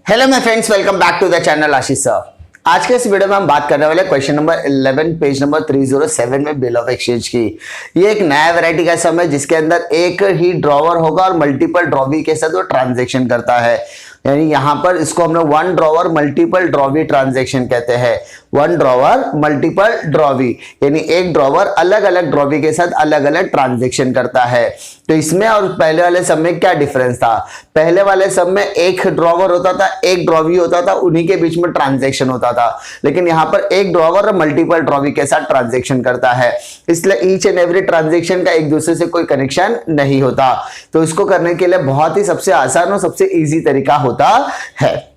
Hello my friends, welcome back to the channel Ashish sir. आज के इस वीडियो में हम बात करने वाले क्वेश्चन नंबर 11 पेज नंबर 307 में बिल ऑफ एक्सचेंज की। ये एक नया वैरायटी का सम है जिसके अंदर एक ही ड्रॉवर होगा और मल्टीपल ड्रॉवी के साथ वो ट्रांजैक्शन करता है। यानी यहां पर इसको हम लोग one drawer multiple drawee transaction कहते हैं। वन ड्रॉवर मल्टीपल ड्रॉवी यानी एक ड्रॉवर अलग अलग ड्रॉवी के साथ अलग अलग ट्रांजैक्शन करता है। तो इसमें और पहले वाले सम में क्या डिफरेंस था? पहले वाले सम में एक ड्रॉवर होता था, एक ड्रॉवी होता था, उन्हीं के बीच में ट्रांजैक्शन होता था। लेकिन यहां पर एक ड्रॉवर और मल्टीपल ड्रॉवी के साथ ट्रांजैक्शन करता है, इसलिए ईच एंड एवरी ट्रांजैक्शन का एक दूसरे से कोई कनेक्शन नहीं होता। तो इसको करने के लिए बहुत ही सबसे आसान और सबसे इजी तरीका होता है।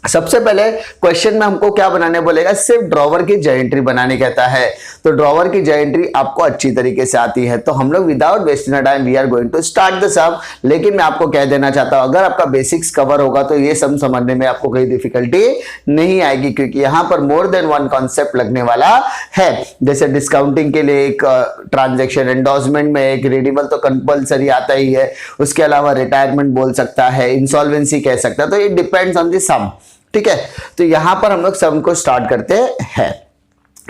सबसे पहले क्वेश्चन में हमको क्या बनाने बोलेगा? सिर्फ ड्रॉवर की जॉइंट्री बनाने कहता है। तो ड्रॉवर की जॉइंट्री आपको अच्छी तरीके से आती है, तो हम लोग without wasting time we are going to start the sum. लेकिन मैं आपको कह देना चाहता हूं, अगर आपका बेसिक्स कवर होगा तो ये सम समझने में आपको कोई डिफिकल्टी नहीं आएगी, क्योंकि यहां पर मोर देन वन कॉन्सेप्ट लगने वाला है। जैसे डिस्काउंटिंग के लिए एक ट्रांजेक्शन, एंडोर्समेंट में एक रिडीमल तो कंपलसरी आता ही है, उसके अलावा रिटायरमेंट बोल सकता है, इंसॉल्वेंसी कह सकता है। तो इट डिपेंड्स ऑन द सम, ठीक है। तो यहां पर हम लोग सम को स्टार्ट करते हैं।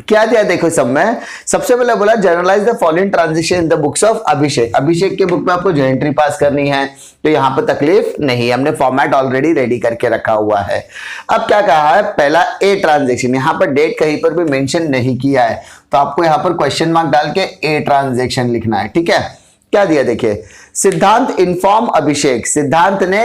क्या दिया देखो सम में, सबसे पहले बोला journalise the following transaction in the books of Abhishek. Abhishek के बुक में आपको जॉइंट्री पास करनी है, तो यहां पर तकलीफ नहीं, हमने फॉर्मेट ऑलरेडी रेडी करके रखा हुआ है। अब क्या कहा है? पहला ए ट्रांजेक्शन, यहां पर डेट कहीं पर भी मेंशन नहीं किया है, तो आपको यहां पर क्वेश्चन मार्क डाल के ए ट्रांजेक्शन लिखना है, ठीक है। क्या दिया देखिए, सिद्धांत इन्फॉर्म अभिषेक, सिद्धांत ने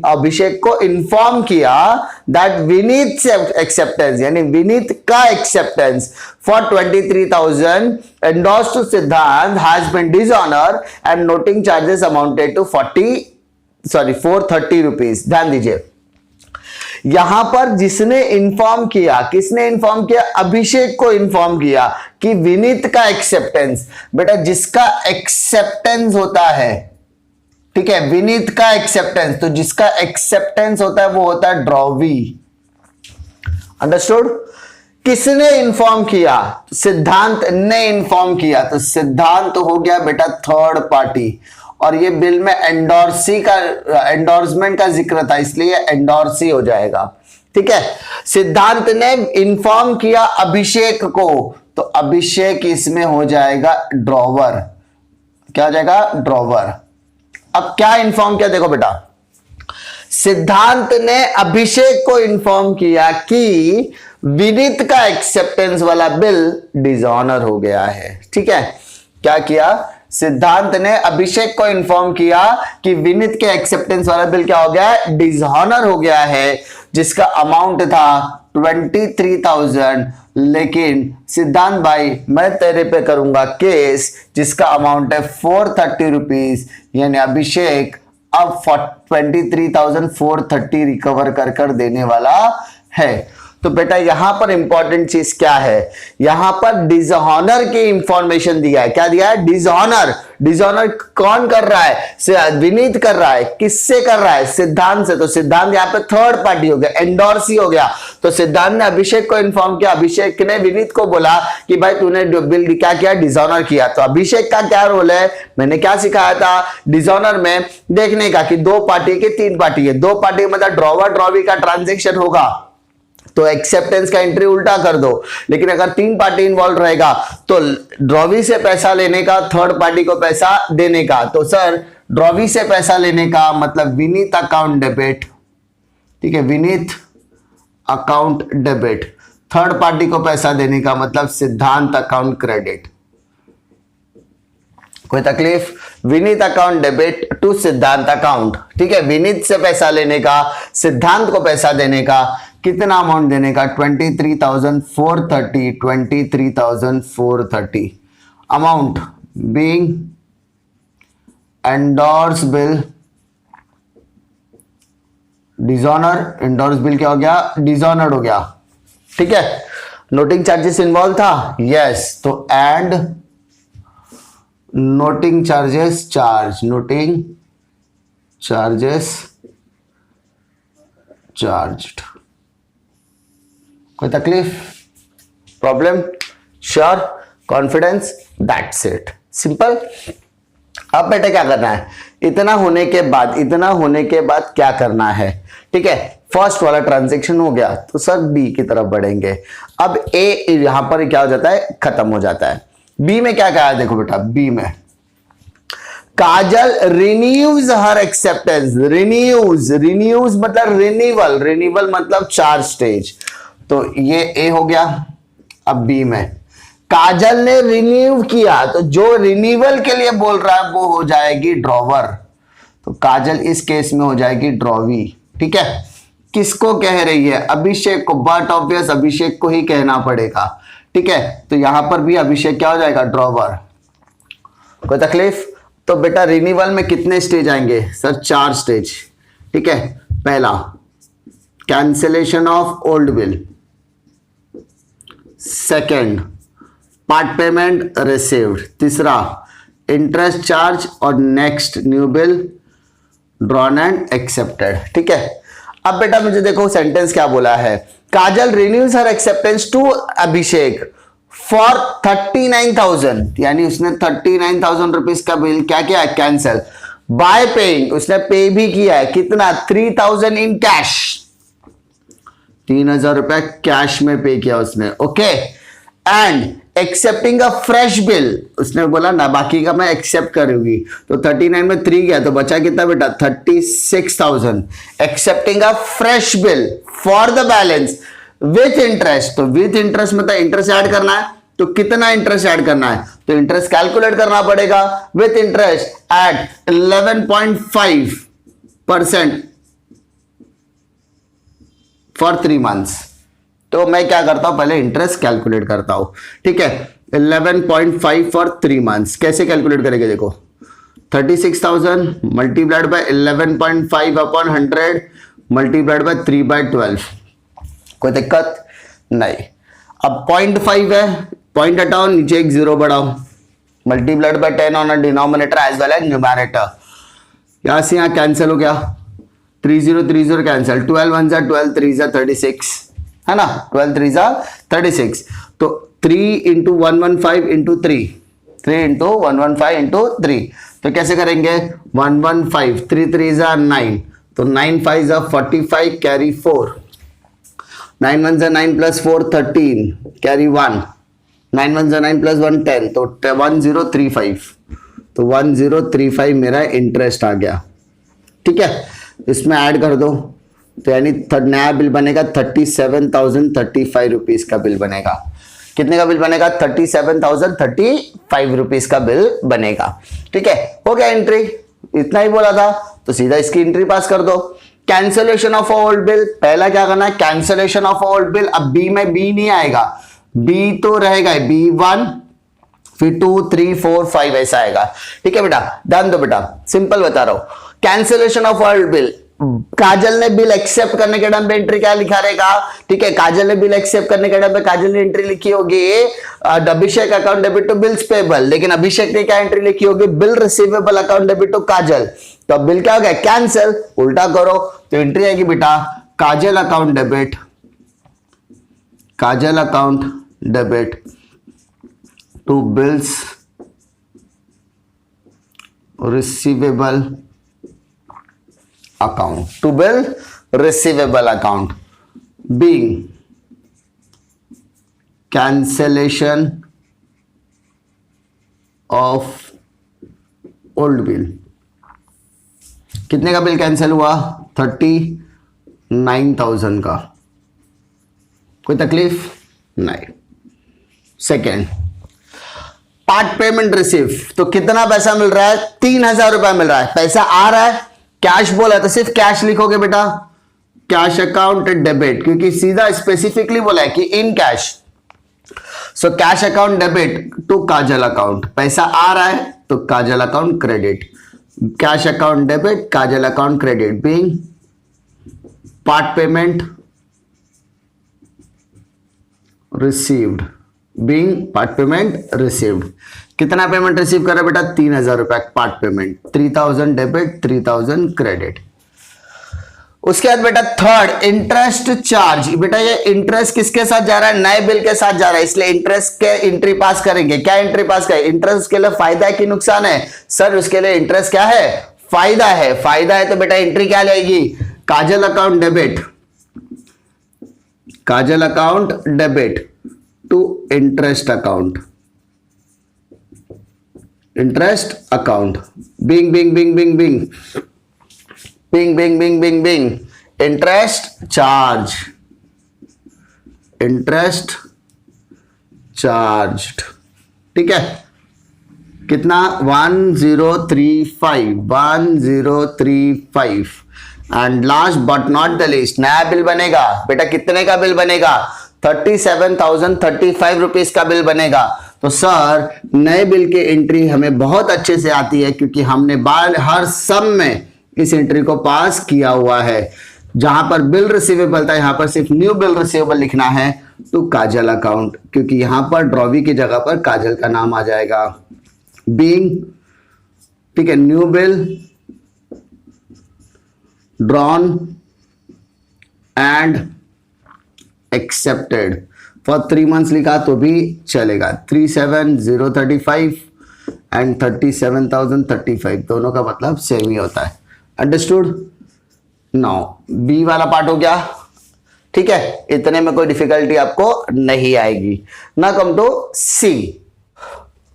अभिषेक को इन्फॉर्म किया दैट विनीत एक्सेप्टेंस, यानी विनीत का acceptance for 23,000 endorse to Siddhant has been dishonour and noting charges amounted to 430 rupees. ध्यान दीजिए, यहां पर जिसने इन्फॉर्म किया, किसने इन्फॉर्म किया? अभिषेक को इन्फॉर्म किया कि विनीत का एक्सेप्टेंस, बेटा जिसका एक्सेप्टेंस होता है, ठीक है, विनीत का एक्सेप्टेंस, तो जिसका एक्सेप्टेंस होता है वो होता है ड्रॉवी। अंडरस्टूड? किसने इन्फॉर्म किया? सिद्धांत ने इन्फॉर्म किया, तो सिद्धांत हो गया बेटा थर्ड पार्टी, और ये बिल में एंडोर्सी का, एंडोर्समेंट का जिक्र था, इसलिए एंडोर्सी हो जाएगा, ठीक है। सिद्धांत ने इन्फॉर्म किया अभिषेक को, तो अभिषेक इसमें हो जाएगा ड्रॉवर। क्या हो जाएगा? ड्रॉवर। अब क्या इन्फॉर्म किया देखो बेटा, सिद्धांत ने अभिषेक को इन्फॉर्म किया कि विनीत का एक्सेप्टेंस वाला बिल डिसऑनर हो गया है, ठीक है। क्या किया? सिद्धांत ने अभिषेक को इन्फॉर्म किया कि विनीत के एक्सेप्टेंस वाला बिल क्या हो गया है? डिसऑनर हो गया है, जिसका अमाउंट था 23,000। लेकिन सिद्धांत भाई मैं तेरे पे करूंगा केस, जिसका अमाउंट है 430 रुपीज, यानी अभिषेक अब 23,430 रिकवर कर देने वाला है। तो बेटा यहां पर इंपॉर्टेंट चीज क्या है? यहां पर डिसऑनर की इंफॉर्मेशन दिया है। क्या दिया है? डिसऑनर। डिसऑनर कौन कर रहा है? विनीत कर रहा है। किससे कर रहा है? सिद्धांत से। तो सिद्धांत यहां पे थर्ड पार्टी हो गया, एंडोर्सी हो गया। तो सिद्धांत ने अभिषेक को इन्फॉर्म किया, अभिषेक ने विनीत को बोला कि भाई तूने बिल क्या किया? डिसऑनर किया। तो अभिषेक का क्या रोल है? मैंने क्या सिखाया था डिसऑनर में? देखने का कि दो पार्टी के तीन पार्टी है, दो पार्टी मतलब ड्रॉवर ड्रॉवी का ट्रांजेक्शन होगा तो एक्सेप्टेंस का एंट्री उल्टा कर दो। लेकिन अगर तीन पार्टी इन्वॉल्व रहेगा तो ड्रॉवी से पैसा लेने का, थर्ड पार्टी को पैसा देने का। तो सर ड्रॉवी से पैसा लेने का मतलब विनीत अकाउंट डेबिट, ठीक है, Vineet account debit. Third party को पैसा देने का मतलब सिद्धांत अकाउंट क्रेडिट। कोई तकलीफ? विनीत अकाउंट डेबिट टू सिद्धांत अकाउंट, ठीक है। विनीत से पैसा लेने का, सिद्धांत को पैसा देने का, कितना अमाउंट देने का? 23,430, 23,430 amount being endorse bill dishonour. Endorse bill क्या हो गया? डिसऑनर्ड हो गया, ठीक है। नोटिंग चार्जेस इन्वॉल्व था, यस, तो and noting charges charge, noting charges charged. कोई तकलीफ, problem? Sure, confidence, that's it, simple. अब बेटा क्या करना है? इतना होने के बाद क्या करना है? ठीक है, फर्स्ट वाला ट्रांजेक्शन हो गया तो सर बी की तरफ बढ़ेंगे। अब ए यहां पर क्या हो जाता है, खत्म हो जाता है। बी में क्या कहा है, देखो बेटा, बी में काजल रिन्यूज हर एक्सेप्टेंस। रिन्यूज मतलब रिन्यूअल मतलब 4 स्टेज। तो ये ए हो गया। अब बी में काजल ने रिन्यू किया, तो जो रिन्यूअल के लिए बोल रहा है वो हो जाएगी ड्रॉवर। तो काजल इस केस में हो जाएगी ड्रॉवी। ठीक है, किसको कह रही है, अभिषेक को, बट ऑब्वियस अभिषेक को ही कहना पड़ेगा। ठीक है, तो यहां पर भी अभिषेक क्या हो जाएगा, ड्रॉवर। कोई तकलीफ? तो बेटा रिन्यूअल में कितने स्टेज आएंगे सर, 4 स्टेज। ठीक है, पहला cancellation of old bill, second part payment received, तीसरा इंटरेस्ट चार्ज, और next new bill drawn and accepted. ठीक है, अब बेटा मुझे देखो सेंटेंस क्या बोला है, Kajal renews her acceptance to Abhishek for 39,000, यानी उसने 39,000 रुपीज का बिल क्या किया है, कैंसिल। बाय पेइंग, उसने पे भी किया है, कितना, 3,000 इन कैश, 3,000 रुपया कैश में पे किया उसने। Okay, and accepting a fresh bill, उसने बोला ना बाकी का मैं एक्सेप्ट करूंगी, तो 39 में 3 गया तो बचा कितना बेटा, 36,000। Accepting a fresh bill for the balance with interest, तो विथ इंटरेस्ट मतलब इंटरेस्ट ऐड करना है, तो कितना इंटरेस्ट ऐड करना है, तो इंटरेस्ट कैलकुलेट करना पड़ेगा। With interest eight 11.5% for 3 months. तो मैं क्या करता हूं, पहले इंटरेस्ट कैलकुलेट करता हूं। ठीक है, 11.5 फॉर 3 मंथ्स, कैसे कैलकुलेट करेंगे, देखो 36,000 multiplied by 11.5 upon 100 multiplied by 3/12। कोई दिक्कत नहीं। अब 0.5 है, पॉइंट हटाओ, नीचे एक 0 बढ़ाओ, multiplied by 10 on denominator as well as numerator. यहां से यहां कैंसिल हो गया, 30 कैंसिल, 12 1 जा 12 3 जा 36, है ना, 12 3 जा 36। तो 3 इंटू 115 इंटू 3, 3 इंटू 115 इंटू 3, तो कैसे करेंगे, 115 3 3 जा 9, तो 9 5 जा 45 कैरी 4, 9 1 जा 9 प्लस 4 13 कैरी 1, 9 1 जा 9 प्लस 1 10, तो 1035, तो 1035 मेरा इंटरेस्ट आ गया। ठीक है, इसमें ऐड कर दो, तो यानी नया बिल बनेगा 37,035 रुपीज का बिल बनेगा। कितने का बिल बनेगा, 37,035 रुपीज का बिल बनेगा। ठीक है, हो गया एंट्री, इतना ही बोला था, तो सीधा इसकी एंट्री पास कर दो। कैंसिलेशन ऑफ ओल्ड बिल, पहला क्या करना है, कैंसिलेशन ऑफ ओल्ड बिल। अब बी में बी नहीं आएगा, बी तो रहेगा B1, फिर 2 3 4 5 ऐसा आएगा। ठीक है बेटा, ध्यान दो बेटा, सिंपल बता रहा हूं। कैंसिलेशन ऑफ ओल्ड बिल, काजल ने बिल एक्सेप्ट करने के टाइम पे एंट्री क्या लिखा रहेगा, ठीक है, काजल ने बिल एक्सेप्ट करने के टाइम पे काजल ने एंट्री लिखी होगी Abhishek account debit to bills payable, लेकिन अभिषेक ने क्या एंट्री लिखी होगी, bill receivable account debit to Kajal. तो बिल क्या हो गया, कैंसिल, उल्टा करो, तो एंट्री आएगी बेटा Kajal account debit, Kajal account debit to bills receivable account, to bill receivable account, being cancellation of old bill। कितने का बिल कैंसिल हुआ, 39,000 का। कोई तकलीफ नहीं। सेकेंड, पार्ट पेमेंट रिसीव, तो कितना पैसा मिल रहा है, 3,000 रुपया मिल रहा है, पैसा आ रहा है, कैश बोला तो सिर्फ कैश लिखोगे बेटा, कैश अकाउंट डेबिट, क्योंकि सीधा स्पेसिफिकली बोला है कि in cash. So cash account debit to Kajal account, पैसा आ रहा है तो Kajal account credit, cash account debit Kajal account credit, being part payment received, being part payment received. कितना पेमेंट रिसीव कर रहा है बेटा, 3,000 रुपया पार्ट पेमेंट, 3,000 डेबिट 3,000 क्रेडिट। उसके बाद बेटा थर्ड, इंटरेस्ट चार्ज। बेटा ये इंटरेस्ट किसके साथ जा रहा है, नए बिल के साथ जा रहा है, इसलिए इंटरेस्ट के एंट्री पास करेंगे। क्या एंट्री पास करें, इंटरेस्ट के लिए फायदा है कि नुकसान है, सर उसके लिए इंटरेस्ट क्या है, फायदा है। फायदा है तो बेटा एंट्री क्या लेगी, Kajal account debit Kajal account debit to interest account, interest account, being being being being being being being being being being, interest charge, interest charged, ठीक है। कितना 1035 and last but not the least नया बिल बनेगा बेटा। कितने का बिल बनेगा? 37,035 rupees का बिल बनेगा। तो सर नए बिल की एंट्री हमें बहुत अच्छे से आती है क्योंकि हमने हर सम में इस एंट्री को पास किया हुआ है। जहां पर बिल रिसीवेबल था यहां पर सिर्फ न्यू बिल रिसीवेबल लिखना है तो काजल अकाउंट, क्योंकि यहां पर ड्रॉवी की जगह पर काजल का नाम आ जाएगा। बीइंग, ठीक है, new bill drawn and accepted for 3 months लिखा तो भी चलेगा। 37,035 एंड 37,035 दोनों का मतलब सेम ही होता है। अंडरस्टूड? नाउ बी वाला पार्ट हो गया, ठीक है। इतने में कोई डिफिकल्टी आपको नहीं आएगी ना। कम टू सी,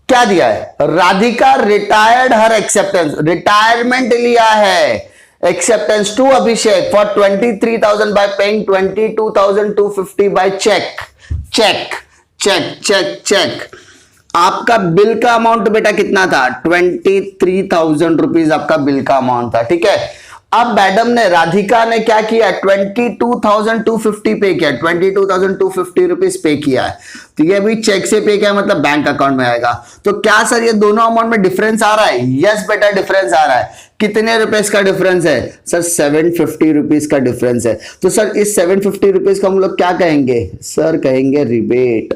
क्या दिया है? Radhika retired her acceptance, retirement लिया है। Acceptance to Abhishek for 23,000 by paying 22,250 by cheque. Cheque cheque cheque cheque. आपका बिल का अमाउंट बेटा कितना था? 23,000 रुपीज आपका बिल का अमाउंट था, ठीक है। अब मैडम ने, राधिका ने क्या किया? 22,250 पे किया, 22,250 रुपीज पे किया है। तो ये भी चेक से पे किया मतलब बैंक अकाउंट में आएगा। तो क्या सर ये दोनों अमाउंट में डिफरेंस आ रहा है? यस बेटा डिफरेंस आ रहा है। कितने रुपीस का डिफरेंस है सर? 750 रुपीज का डिफरेंस है। तो सर इस 750 रुपीज को हम लोग क्या कहेंगे? सर कहेंगे रिबेट।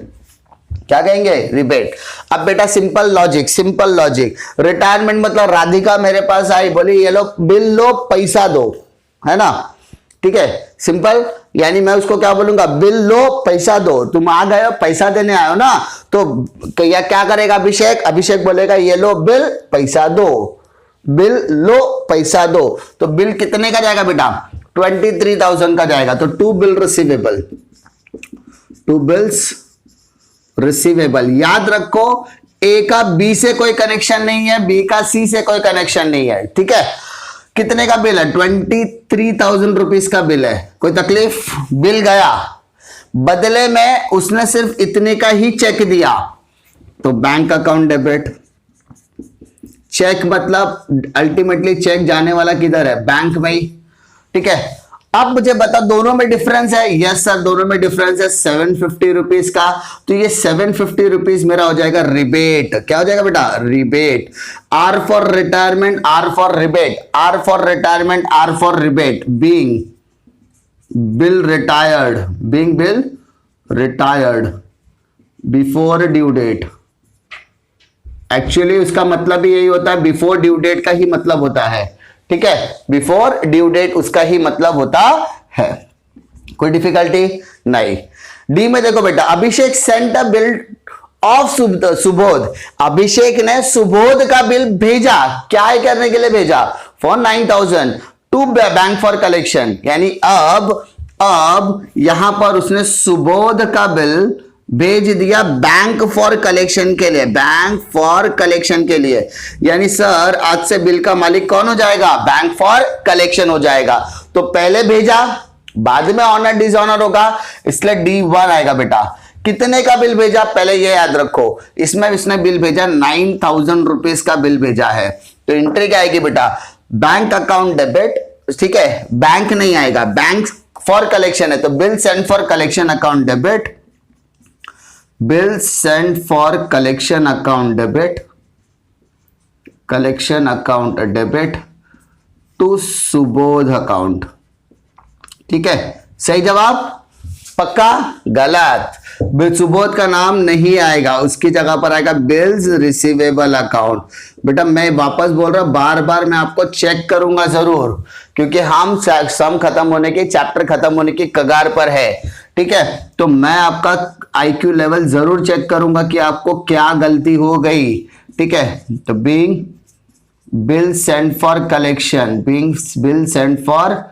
क्या कहेंगे? रिबेट। अब बेटा simple logic, simple logic. Retirement मतलब राधिका मेरे पास आई, बोली ये लो बिल लो पैसा दो, है ना, ठीक है। सिंपल, यानी मैं उसको क्या बोलूंगा? बिल लो पैसा दो। तुम आ गए हो, पैसा देने आए हो ना, तो या क्या करेगा अभिषेक? अभिषेक बोलेगा ये लो बिल पैसा दो, बिल लो पैसा दो। तो बिल कितने का जाएगा बेटा? 23,000 का जाएगा। तो to bill receivable, to bills receivable. याद रखो ए का बी से कोई कनेक्शन नहीं है, बी का सी से कोई कनेक्शन नहीं है, ठीक है। कितने का बिल है? 23,000 रुपीज का बिल है। कोई तकलीफ? बिल गया, बदले में उसने सिर्फ इतने का ही चेक दिया तो बैंक अकाउंट डेबिट। चेक मतलब अल्टीमेटली चेक जाने वाला किधर है? बैंक में ही, ठीक है। अब मुझे बता दोनों में डिफरेंस है? यस सर दोनों में डिफरेंस है 750 रुपीज का। तो ये 750 रुपीज मेरा हो जाएगा रिबेट। क्या हो जाएगा बेटा? Rebate. R for retirement, R for rebate, R for retirement, R for rebate. Being bill retired, being bill retired before due date. Actually उसका मतलब ही यही होता है, बिफोर ड्यू डेट का ही मतलब होता है, ठीक है। बिफोर ड्यू डेट उसका ही मतलब होता है। कोई डिफिकल्टी नहीं। डी में देखो बेटा, Abhishek sent a bill of Subodh. Abhishek ने सुबोध का बिल भेजा, क्या है करने के लिए भेजा? For 9,000 to bank for collection. यानी अब यहां पर उसने सुबोध का बिल भेज दिया बैंक फॉर कलेक्शन के लिए, बैंक फॉर कलेक्शन के लिए। यानी सर आज से बिल का मालिक कौन हो जाएगा? बैंक फॉर कलेक्शन हो जाएगा। तो पहले भेजा, बाद में ऑनर डिसऑनर होगा, इसलिए D1 आएगा बेटा। कितने का बिल भेजा? पहले ये याद रखो, इसमें इसने बिल भेजा 9,000 रुपीज का बिल भेजा है। तो एंट्री क्या आएगी बेटा? बैंक अकाउंट डेबिट, ठीक है। बैंक नहीं आएगा, बैंक फॉर कलेक्शन है तो bill send for collection account debit, bill send for collection account debit, collection account debit to Subodh account, ठीक है। सही जवाब? पक्का? गलत। सुबोध का नाम नहीं आएगा, उसकी जगह पर आएगा बिल्स रिसीवेबल अकाउंट। बेटा मैं वापस बोल रहा हूं, बार बार मैं आपको चेक करूंगा जरूर, क्योंकि हम सम खत्म होने के, चैप्टर खत्म होने की कगार पर है, ठीक है। तो मैं आपका आईक्यू लेवल जरूर चेक करूंगा कि आपको क्या गलती हो गई, ठीक है। तो being bill send for collection, being bill send for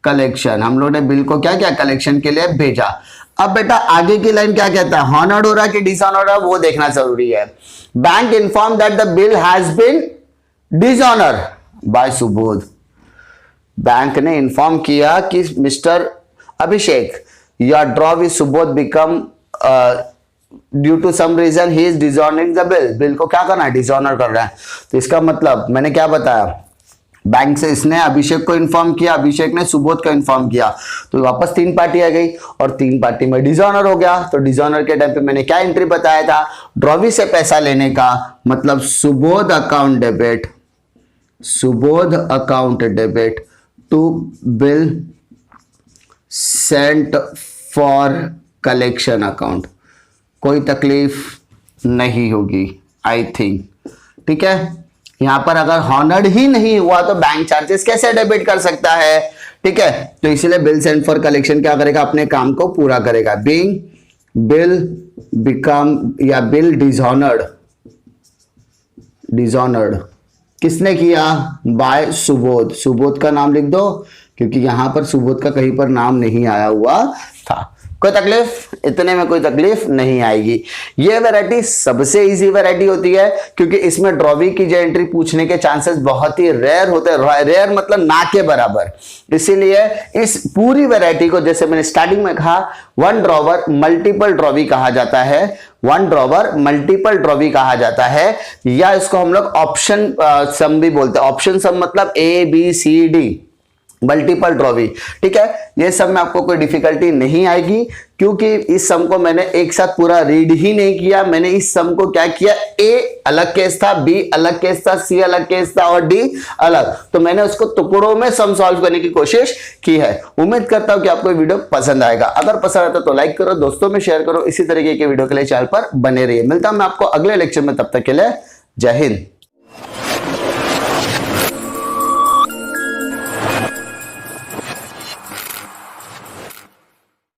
collection, हम लोग ने बिल को क्या किया? कलेक्शन के लिए भेजा। अब बेटा आगे की लाइन क्या कहता है, हॉनर्ड हो रहा है कि डिसऑनर्ड हो रहा है वो देखना जरूरी है। Bank inform that the bill has been dishonour by Subodh. Bank ने इन्फॉर्म किया कि Mr Abhishek your draw with Subodh become due to some reason he is dishonouring the bill. Bill को क्या करना है, डिसऑनर कर रहा है। तो इसका मतलब मैंने क्या बताया, बैंक से इसने अभिषेक को इन्फॉर्म किया, अभिषेक ने सुबोध को इन्फॉर्म किया, तो वापस 3 पार्टी आ गई और 3 पार्टी में डिसऑनर हो गया। तो डिसऑनर के टाइम पे मैंने क्या एंट्री बताया था, ड्रॉवी से पैसा लेने का मतलब Subodh account debit, Subodh account debit to bill sent for collection account. कोई तकलीफ नहीं होगी आई थिंक, ठीक है। यहां पर अगर हॉनर्ड ही नहीं हुआ तो बैंक चार्जेस कैसे डेबिट कर सकता है, ठीक है। तो इसलिए बिल सेंट फॉर कलेक्शन क्या करेगा, अपने काम को पूरा करेगा। बीइंग बिल बिकम या बिल डिसऑनर्ड, डिसऑनर्ड किसने किया, बाय सुबोध। सुबोध का नाम लिख दो क्योंकि यहां पर सुबोध का कहीं पर नाम नहीं आया हुआ था। कोई तकलीफ, इतने में कोई तकलीफ नहीं आएगी। ये वैरायटी सबसे इजी वैरायटी होती है क्योंकि इसमें ड्रॉवी की जो एंट्री पूछने के चांसेस बहुत ही रेयर होते हैं, रेयर मतलब ना के बराबर। इसीलिए इस पूरी वैरायटी को जैसे मैंने स्टार्टिंग में कहा, वन ड्रॉवर मल्टीपल ड्रॉवी कहा जाता है, वन ड्रॉवर मल्टीपल ड्रॉवी कहा जाता है, या इसको हम लोग ऑप्शन सम भी बोलते हैं। ऑप्शन सम मतलब ABCD मल्टीपल ड्रॉवी, ठीक है। ये सब में आपको कोई डिफिकल्टी नहीं आएगी क्योंकि इस सम को मैंने एक साथ पूरा रीड ही नहीं किया। मैंने इस सम को क्या किया, A अलग केस था, B अलग केस था, C अलग केस था और D अलग, तो मैंने उसको टुकड़ों में सम सॉल्व करने की कोशिश की है। उम्मीद करता हूं कि आपको वीडियो पसंद आएगा। अगर पसंद आता तो लाइक करो, दोस्तों में शेयर करो। इसी तरीके के वीडियो के लिए चैनल पर बने रहिए। मिलता हूं मैं आपको अगले लेक्चर में, तब तक के लिए जय हिंद।